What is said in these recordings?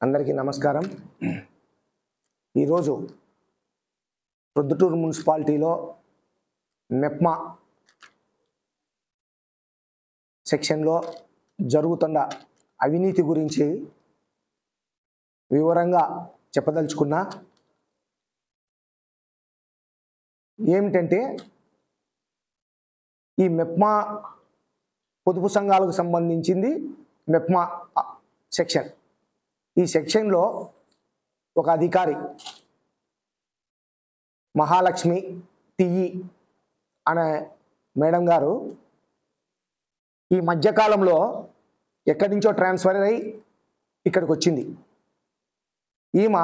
అందరికీ నమస్కారం। ఈరోజు ప్రొద్దుటూరు మున్సిపాలిటీలో మెప్మా సెక్షన్లో జరుగుతున్న అవినీతి గురించి వివరంగా చెప్పదలుచుకున్నా। ఏమిటంటే ఈ మెప్మా పొదుపు సంఘాలకు సంబంధించింది మెప్మా సెక్షన్। ఈ సెక్షన్లో ఒక అధికారి మహాలక్ష్మి టిఈ అనే మేడం గారు ఈ మధ్యకాలంలో ఎక్కడి నుంచో ట్రాన్స్ఫర్ అయ్యి ఇక్కడికి వచ్చింది। ఈమె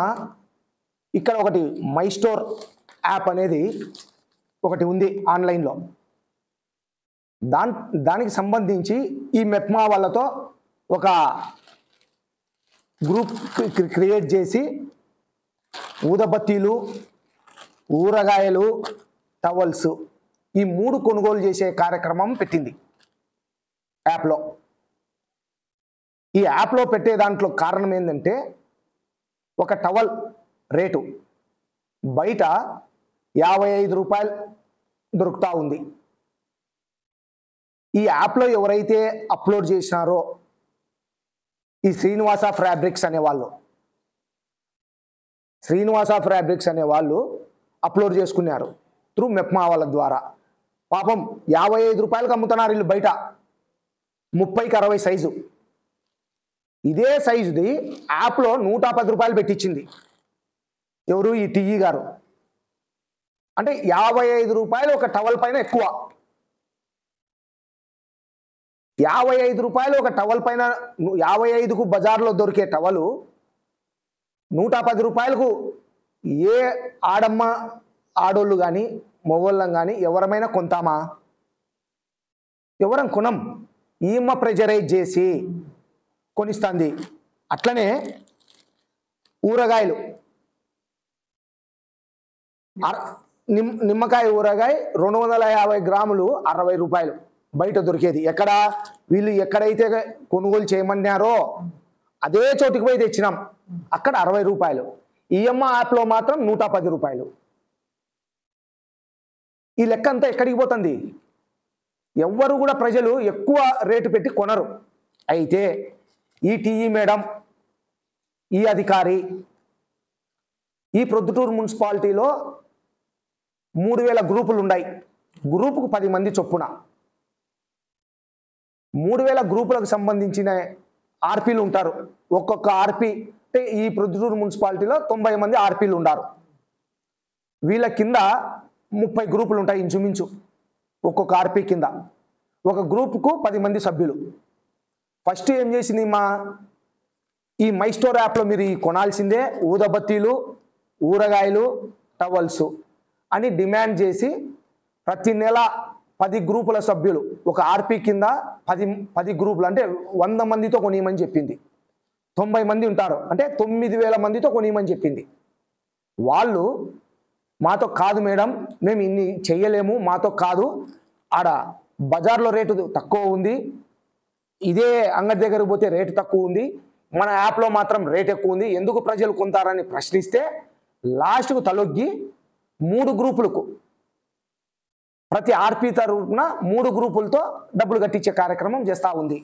ఇక్కడ ఒకటి మై స్టోర్ యాప్ అనేది ఒకటి ఉంది ఆన్లైన్లో, దానికి సంబంధించి ఈ మెప్మా వాళ్ళతో ఒక గ్రూప్ క్రియేట్ చేసి ఊదబత్తీలు, ఊరగాయలు, టవల్స్ ఈ మూడు కొనుగోలు చేసే కార్యక్రమం పెట్టింది యాప్లో। ఈ యాప్లో పెట్టే దాంట్లో కారణం ఏంటంటే ఒక టవల్ రేటు బయట 55 రూపాయలు దొరుకుతూ ఉంది। ఈ యాప్లో ఎవరైతే అప్లోడ్ చేసినారో ఈ శ్రీనివాస ఫ్యాబ్రిక్స్ అనేవాళ్ళు అప్లోడ్ చేసుకున్నారు త్రూ మెప్మా వాళ్ళ ద్వారా। పాపం 55 రూపాయలకు అమ్ముతున్నారు వీళ్ళు బయట, 30కి 60 సైజు। ఇదే సైజుది యాప్లో 110 రూపాయలు పెట్టించింది ఎవరు, ఈ టిఈ గారు। అంటే 55 రూపాయలు ఒక టవల్ పైన ఎక్కువ। 55 రూపాయలు ఒక టవల్ పైన, 55కు బజార్లో దొరికే టవలు 110 రూపాయలకు ఏ ఆడమ్మ ఆడోళ్ళు కానీ మగోళ్ళం కానీ ఎవరమైనా కొంటామా? ఎవరం కొనం। ఈమ్మ ప్రెజరైజ్ చేసి కొనిస్తుంది। అట్లనే ఊరగాయలు, నిమ్మకాయ ఊరగాయ 250 గ్రాములు 60 రూపాయలు బయట దొరికేది। ఎక్కడ వీళ్ళు ఎక్కడైతే కొనుగోలు చేయమన్నారో అదే చోటికి పోయి తెచ్చినాం, అక్కడ 60 రూపాయలు। ఈఎమ్మ యాప్లో మాత్రం 110 రూపాయలు। ఈ లెక్క అంతా ఎక్కడికి పోతుంది? ఎవ్వరు కూడా ప్రజలు ఎక్కువ రేటు పెట్టి కొనరు। అయితే ఈ టిఈ మేడం, ఈ అధికారి ఈ ప్రొద్దుటూరు మున్సిపాలిటీలో 3000 గ్రూపులు ఉన్నాయి, గ్రూపుకు 10 మంది చొప్పున। 3000 గ్రూపులకు సంబంధించిన ఆర్పీలు ఉంటారు। ఒక్కొక్క ఆర్పీ అంటే ఈ ప్రొద్దుటూరు మున్సిపాలిటీలో 90 మంది ఆర్పీలు ఉన్నారు। వీళ్ళ కింద 30 గ్రూపులు ఉంటాయి ఇంచుమించు, ఒక్కొక్క ఆర్పీ కింద ఒక గ్రూపుకు 10 మంది సభ్యులు। ఫస్ట్ ఏం చేసింది ఈ మై స్టోర్ యాప్లో మీరు ఈ కొనాల్సిందే ఊదబత్తీలు, ఊరగాయలు, టవల్స్ అని డిమాండ్ చేసి ప్రతి నెల 10 గ్రూపుల సభ్యులు ఒక ఆర్పీ కింద 10 గ్రూపులు అంటే 100 మందితో కొనియమని చెప్పింది। 90 మంది ఉంటారు అంటే 9000 మందితో కొనియమని చెప్పింది। వాళ్ళు మాతో కాదు మేడం, మేము ఇన్ని చెయ్యలేము, మాతో కాదు, ఆడ బజార్లో రేటు తక్కువ ఉంది, ఇదే అంగడి దగ్గరకు పోతే రేటు తక్కువ ఉంది, మన యాప్లో మాత్రం రేట్ ఎక్కువ ఉంది, ఎందుకు ప్రజలు కొంటారని ప్రశ్నిస్తే లాస్ట్కు తలొగ్గి 3 గ్రూపులకు ప్రతి ఆర్పీ తరపున 3 గ్రూపులతో డబ్బులు కట్టించే కార్యక్రమం చేస్తూ ఉంది।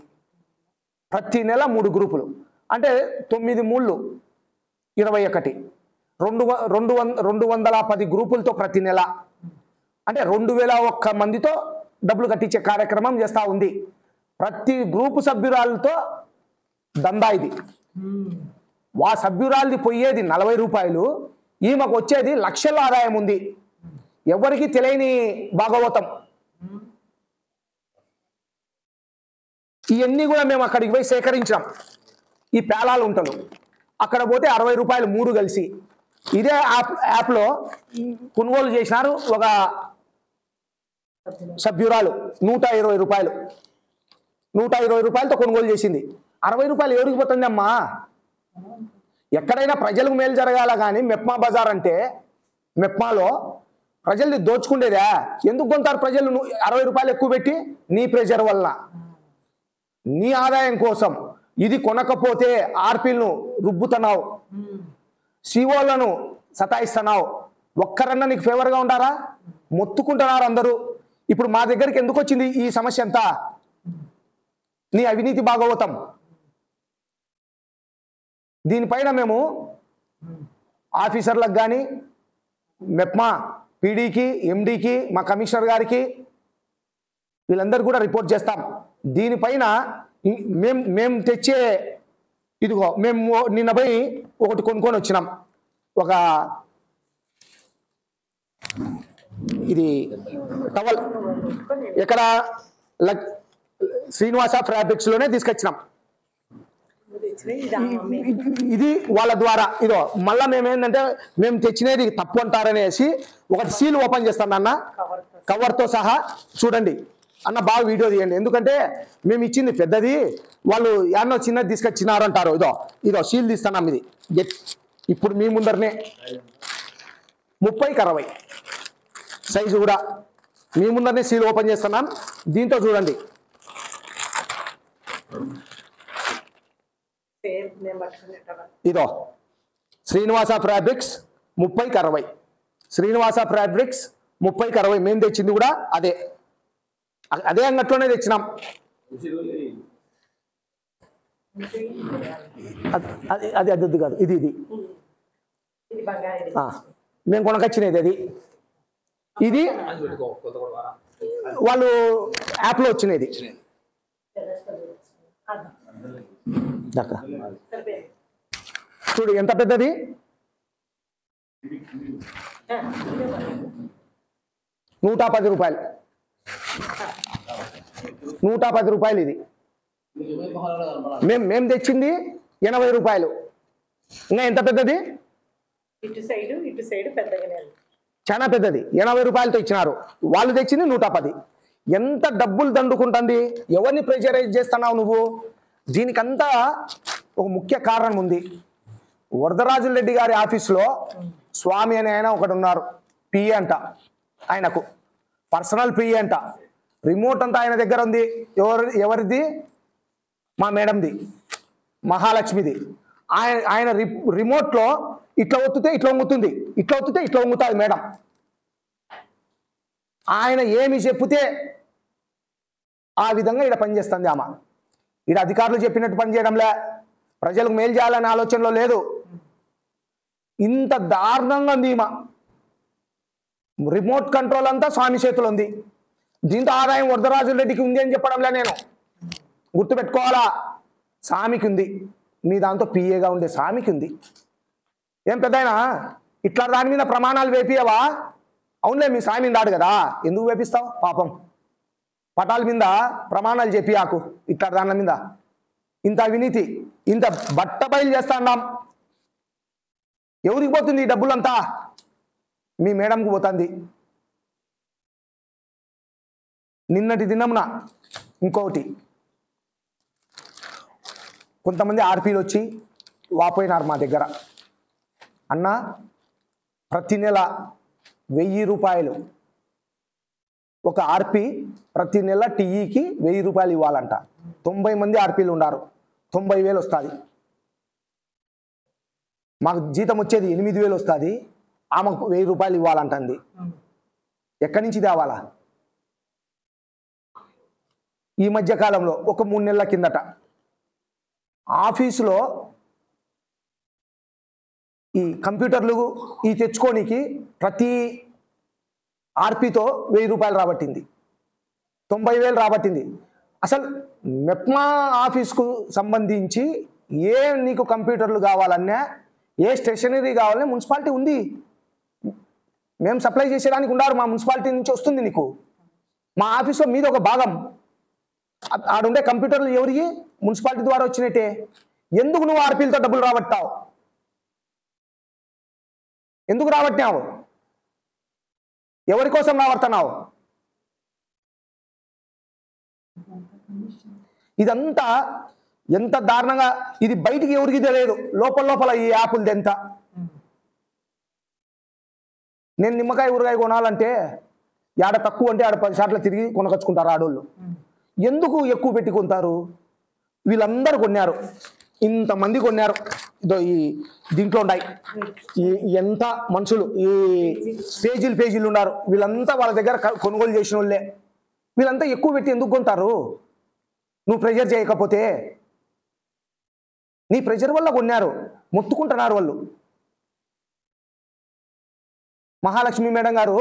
ప్రతి నెల 3 గ్రూపులు అంటే 9 3 21, 210 గ్రూపులతో ప్రతి నెల అంటే 2001 మందితో డబ్బులు కట్టించే కార్యక్రమం చేస్తూ ఉంది। ప్రతి గ్రూపు సభ్యురాలతో దందా ఇది। ఆ సభ్యురాలది పోయేది 40 రూపాయలు, ఈమెకు వచ్చేది లక్షల ఆదాయం ఉంది। ఎవరికి తెలియని భాగవతం। ఇవన్నీ కూడా మేము అక్కడికి పోయి సేకరించాం। ఈ పేలాలు ఉంటారు అక్కడ పోతే 60 రూపాయలు 3 కలిసి ఇదే యాప్లో కొనుగోలు చేసినారు ఒక సభ్యురాలు 120 రూపాయలు, 120 రూపాయలతో కొనుగోలు చేసింది। 60 రూపాయలు ఎవరికి పోతుంది అమ్మా? ఎక్కడైనా ప్రజలకు మేలు జరగాల కానీ మెప్మా బజార్ అంటే మెప్మాలో ప్రజల్ని దోచుకుండేదా? ఎందుకు కొంటారు ప్రజలు 60 రూపాయలు ఎక్కువ పెట్టి? నీ ప్రెజర్ వల్ల, నీ ఆదాయం కోసం ఇది కొనకపోతే ఆర్పీలను రుబ్బుతున్నావు, సిఓలను సతాయిస్తున్నావు, ఒక్కరన్నా నీకు ఫేవర్గా ఉంటారా? మొత్తుకుంటున్నారు అందరూ. ఇప్పుడు మా దగ్గరికి ఎందుకు వచ్చింది ఈ సమస్య అంతా? నీ అవినీతి భాగవతం. దీనిపైన మేము ఆఫీసర్లకు కానీ, మెప్మా పీడీకి, ఎండీకి, మా కమిషనర్ గారికి వీళ్ళందరూ కూడా రిపోర్ట్ చేస్తాం. దీనిపైన మేము తెచ్చే ఇదిగో మేము నిన్న పోయి ఒకటి కొనుక్కొని వచ్చినాం. ఒక ఇది టవల్ ఎక్కడ శ్రీనివాస ఫ్యాబ్రిక్స్లోనే తీసుకొచ్చినాం. ఇది వాళ్ళ ద్వారా ఇదో మళ్ళా మేమేంటంటే మేము తెచ్చినది తప్పు అంటారనేసి ఒకటి సీల్ ఓపెన్ చేస్తాను అన్న, కవర్తో సహా. చూడండి అన్న, బాగా వీడియో తీయండి. ఎందుకంటే మేము ఇచ్చింది పెద్దది, వాళ్ళు యాన్నో చిన్నది తీసుకొచ్చినారు అంటారు. ఇదో సీల్ తీస్తున్నాం. ఇది ఇప్పుడు మీ ముందరనే 30x60 సైజు కూడా మీ ముందరనే సీల్ ఓపెన్ చేస్తున్నాం. దీంతో చూడండి, ఇదో Srinivasa fabrics 30x60, Srinivasa fabrics 30x60 మేము తెచ్చింది కూడా అదే అంగట్లోనే తెచ్చినాం. అది అది కాదు, ఇది మేము కొనకొచ్చినది. అది ఇది వాళ్ళు యాప్లో వచ్చినది. చూడు ఎంత పెద్దది, 110 రూపాయలు, 110 రూపాయలు. ఇది మేము తెచ్చింది 80 రూపాయలు. ఇంకా ఎంత పెద్దది, చాలా పెద్దది, 80 రూపాయలతో ఇచ్చినారు. వాళ్ళు తెచ్చింది 110. ఎంత డబ్బులు దండుకుంటుంది? ఎవరిని ప్రెషరైజ్ చేస్తున్నావు నువ్వు? దీనికంతా ఒక ముఖ్య కారణం ఉంది. వరదరాజుల రెడ్డి గారి ఆఫీసులో స్వామి అనే ఆయన ఒకడు ఉన్నారు, పిఏ అంట. ఆయనకు పర్సనల్ పిఏ అంట. రిమోట్ అంతా ఆయన దగ్గర ఉంది. ఎవరిది? మా మేడంది, మహాలక్ష్మిది. ఆయన రిమోట్లో ఇట్లా ఒత్తితే ఇట్లా వంగుతుంది, ఇట్లా ఒత్తితే ఇట్లా వంగుతుంది మేడం. ఆయన ఏమి చెప్తే ఆ విధంగా ఇక్కడ పనిచేస్తుంది ఆమె. ఇక్కడ అధికారులు చెప్పినట్టు పనిచేయడంలే, ప్రజలకు మేలు చేయాలనే ఆలోచనలో లేదు. ఇంత దారుణంగా ఉంది ఈమె. రిమోట్ కంట్రోల్ అంతా స్వామి చేతులు ఉంది. దీంతో ఆదాయం వరదరాజుల రెడ్డికి ఉంది అని చెప్పడంలే, నేను గుర్తుపెట్టుకోవాలా. స్వామికి ఉంది, మీ దాంతో పిఏగా ఉండే స్వామికి ఉంది. ఏం పెద్దయినా ఇట్లా దాని మీద ప్రమాణాలు వేపియవా? అవునులే, మీ స్వామి ఉన్నాడు కదా, ఎందుకు వేపిస్తావు? పాపం పటాల మీద ప్రమాణాలు చెప్పియాకు. ఇట్లా దాని మీద ఇంత అవినీతి, ఇంత బట్ట బయలు చేస్తా ఉన్నాం. ఎవరికి పోతుంది ఈ డబ్బులంతా? మీ మేడంకి పోతుంది. నిన్నటి దినమున ఇంకొకటి, కొంతమంది ఆర్పీలు వచ్చి వాపోయినారు మా దగ్గర. అన్న, ప్రతి నెల 1000 రూపాయలు ఒక ఆర్పీ ప్రతి నెల టీఈకి 1000 రూపాయలు ఇవ్వాలంట. 90 మంది ఆర్పీలు ఉన్నారు, 90,000 వస్తుంది. మాకు జీతం వచ్చేది 8,000 వస్తుంది. ఆమెకు 1000 రూపాయలు ఇవ్వాలంటుంది. ఎక్కడి నుంచి తేవాలా? ఈ మధ్య కాలంలో ఒక 3 నెలల కిందట ఆఫీసులో ఈ కంప్యూటర్లు ఈ తెచ్చుకోనికి ప్రతి ఆర్పీతో 1000 రూపాయలు రాబట్టింది, 90,000 రాబట్టింది. అసలు మెప్మా ఆఫీస్కు సంబంధించి ఏ నీకు కంప్యూటర్లు కావాలన్నా, ఏ స్టేషనరీ కావాలన్నా మున్సిపాలిటీ ఉంది. మేము సప్లై చేసేదానికి ఉన్నారు, మా మున్సిపాలిటీ నుంచి వస్తుంది నీకు. మా ఆఫీస్లో మీద ఒక భాగం. ఆడుండే కంప్యూటర్లు ఎవరికి? మున్సిపాలిటీ ద్వారా వచ్చినట్టే. ఎందుకు నువ్వు ఆర్పీలతో డబ్బులు రాబట్టావు? ఎందుకు రాబట్టినావు? ఎవరి కోసం రాబడుతున్నావు? ఇదంతా ఎంత దారుణంగా, ఇది బయటికి ఎవరికి తెలియదు, లోపల ఈ యాపులది ఎంత. నేను నిమ్మకాయ ఊరగాయ కొనాలంటే ఆడ తక్కువ అంటే ఆడ 10 సార్లు తిరిగి కొనకొచ్చుకుంటారు ఆడోళ్ళు. ఎందుకు ఎక్కువ పెట్టుకుంటారు? వీళ్ళందరూ కొన్నారు, ఇంతమంది కొన్నారు. ఇదో ఈ దీంట్లో ఉన్నాయి ఎంత మనుషులు, ఈ పేజీలు ఉన్నారు. వీళ్ళంతా వాళ్ళ దగ్గర కొనుగోలు చేసిన వాళ్ళే. వీళ్ళంతా ఎక్కువ పెట్టి ఎందుకు కొంటారు? నువ్వు ప్రెజర్ చేయకపోతే. నీ ప్రెజర్ వల్ల కొన్నారు, మొత్తుకుంటున్నారు వాళ్ళు. మహాలక్ష్మి మేడం గారు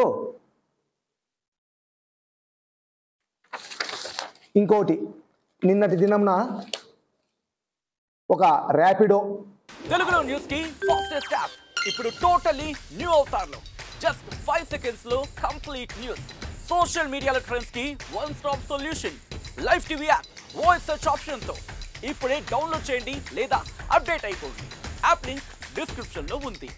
ఇంకోటి, నిన్నటి దినంన ఒక ర్యాపిడో తెలుగులో న్యూస్ కి ఫాస్టెస్ట్ యాప్ ఇప్పుడు టోటల్లీ న్యూ అవతార్లో జస్ట్ 5 seconds లో కంప్లీట్ న్యూస్. సోషల్ మీడియాలో ట్రెండ్స్ కి one stop solution. Live TV app voice search option తో ఇప్పుడే డౌన్లోడ్ చేయండి లేదా అప్డేట్ అయిపోండి. యాప్ లింక్ డిస్క్రిప్షన్ లో ఉంది.